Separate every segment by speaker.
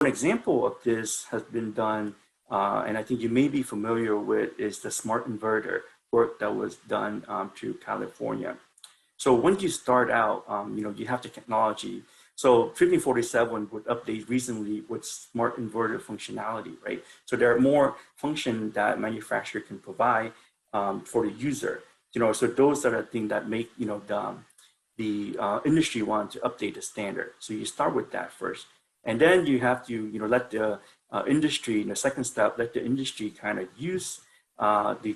Speaker 1: an example of this has been done, and I think you may be familiar with, is the smart inverter work that was done to California. So once you start out, you have the technology. So 1547 would update recently with smart inverter functionality, right? So there are more functions that manufacturer can provide for the user. So those are the things that make the industry want to update the standard. So you start with that first, and then you have to let the industry, in the second step, let the industry kind of use the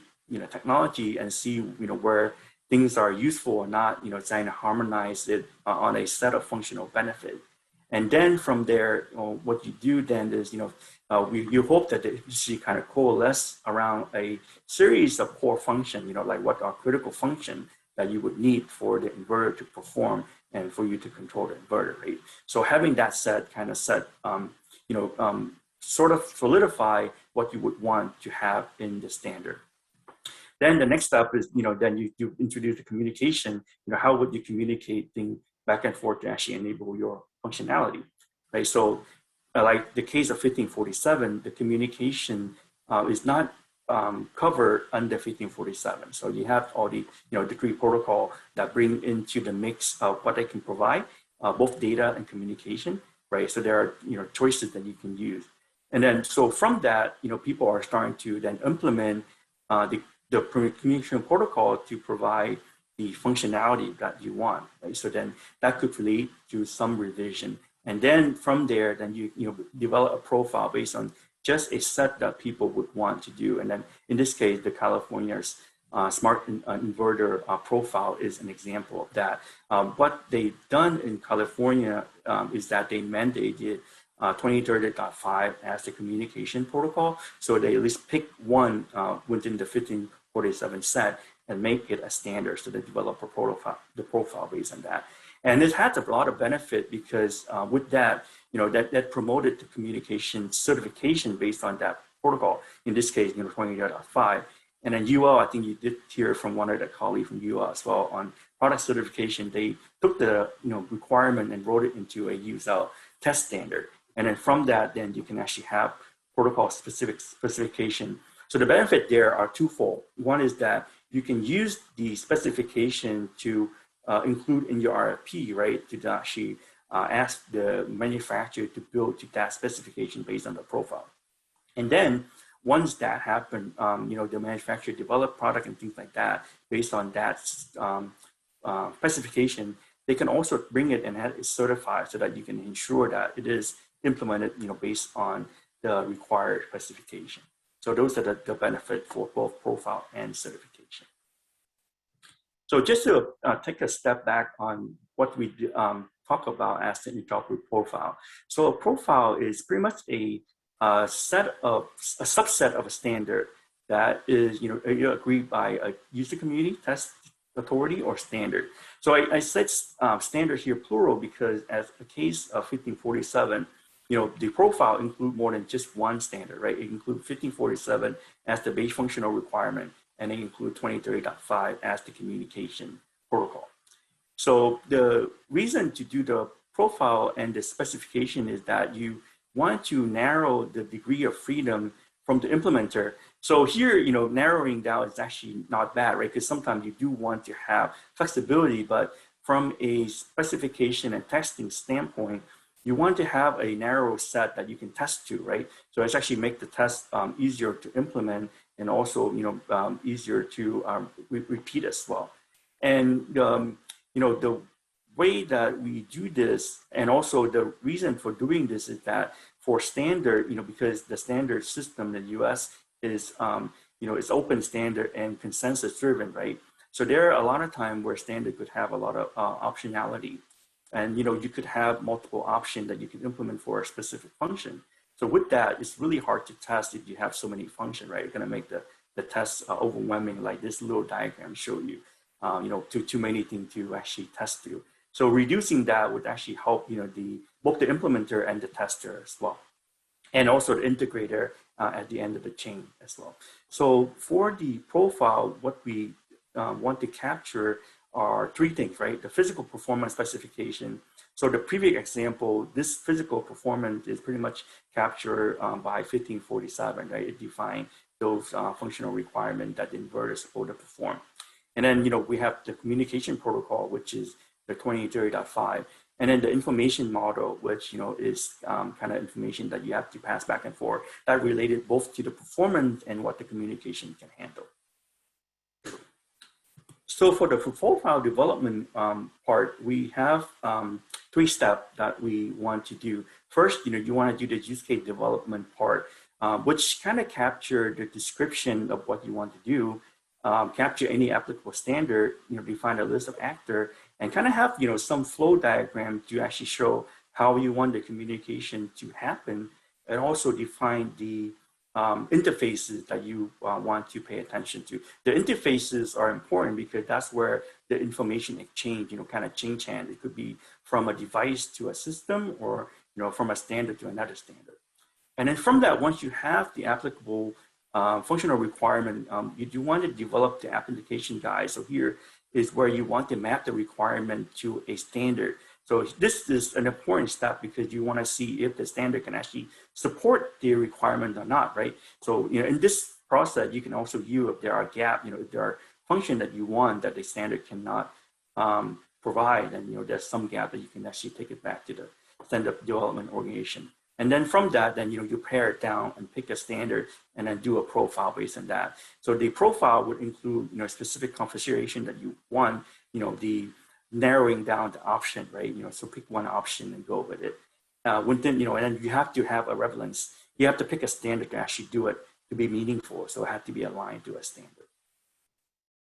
Speaker 1: technology and see where things are useful or not, trying to harmonize it on a set of functional benefit. And then from there, what you do then is, you hope that the industry kind of coalesce around a series of core functions, like what are critical functions that you would need for the inverter to perform and for you to control the inverter, right? So having that set sort of solidify what you would want to have in the standard. Then the next step is, then you introduce the communication. How would you communicate things back and forth to actually enable your functionality, right? So, like the case of 1547, the communication is not covered under 1547. So you have all the degree protocol that bring into the mix of what they can provide, both data and communication, right? So there are choices that you can use, and then so from that, people are starting to then implement the communication protocol to provide the functionality that you want, right? So then that could lead to some revision. And then from there, then you develop a profile based on just a set that people would want to do. And then in this case, the California's smart inverter profile is an example of that. What they've done in California is that they mandated 2030.5 as the communication protocol. So they at least pick one within the 1547 set and make it a standard. So they develop the profile based on that. And it has a lot of benefit because with that, that promoted the communication certification based on that protocol. In this case, 20.5. And then UL, I think you did hear from one of the colleagues from UL as well on product certification. They took the requirement and wrote it into a UL test standard. And then from that, then you can actually have protocol specification. So the benefit there are twofold. One is that you can use the specification to include in your RFP, right, to actually ask the manufacturer to build to that specification based on the profile. And then once that happens, the manufacturer develop product and things like that based on that specification, they can also bring it and have it certified so that you can ensure that it is implemented, based on the required specification. So those are the benefit for both profile and certification. So just to take a step back on what we talk about as the interoperable profile. So a profile is pretty much a subset of a standard that is agreed by a user community, test authority, or standard. So I said standard here plural because as a case of 1547, the profile include more than just one standard, right? It includes 1547 as the base functional requirement, and they include 2030.5 as the communication protocol. So the reason to do the profile and the specification is that you want to narrow the degree of freedom from the implementer. So here, narrowing down is actually not bad, right? Because sometimes you do want to have flexibility, but from a specification and testing standpoint, you want to have a narrow set that you can test to, right? So it's actually make the test easier to implement and also, easier to repeat as well. And, the way that we do this, and also the reason for doing this is that for standard, because the standard system in the US is, it's open standard and consensus driven, right? So there are a lot of times where standard could have a lot of optionality. And you could have multiple options that you can implement for a specific function. So with that, it's really hard to test if you have so many functions, right? You're going to make the tests overwhelming, like this little diagram show you, too many things to actually test to. So reducing that would actually help, both the implementer and the tester as well, and also the integrator at the end of the chain as well. So for the profile, what we want to capture are three things, right? The physical performance specification, So the previous example, this physical performance is pretty much captured by 1547, right? It defined those functional requirements that the inverter is supposed to perform. And then, we have the communication protocol, which is the 2030.5. And then the information model, which, is kind of information that you have to pass back and forth, that related both to the performance and what the communication can handle. So for the profile development part, we have 3 steps that we want to do. First, you want to do the use case development part, which kind of capture the description of what you want to do, capture any applicable standard, define a list of actors, and kind of have, some flow diagram to actually show how you want the communication to happen, and also define the interfaces that you want to pay attention to. The interfaces are important because that's where the information exchange, kind of change hands. It could be from a device to a system, or from a standard to another standard. And then from that, once you have the applicable functional requirement, you do want to develop the application guide. So here is where you want to map the requirement to a standard. So this is an important step because you want to see if the standard can actually support the requirement or not, right? So in this process, you can also view if there are gaps, if there are functions that you want that the standard cannot provide, and there's some gap that you can actually take it back to the standard development organization. And then from that, then you pare it down and pick a standard and then do a profile based on that. So the profile would include specific configuration that you want, the narrowing down the option, right? So pick one option and go with it. Within, and then you have to have a relevance. You have to pick a standard to actually do it to be meaningful. So it has to be aligned to a standard.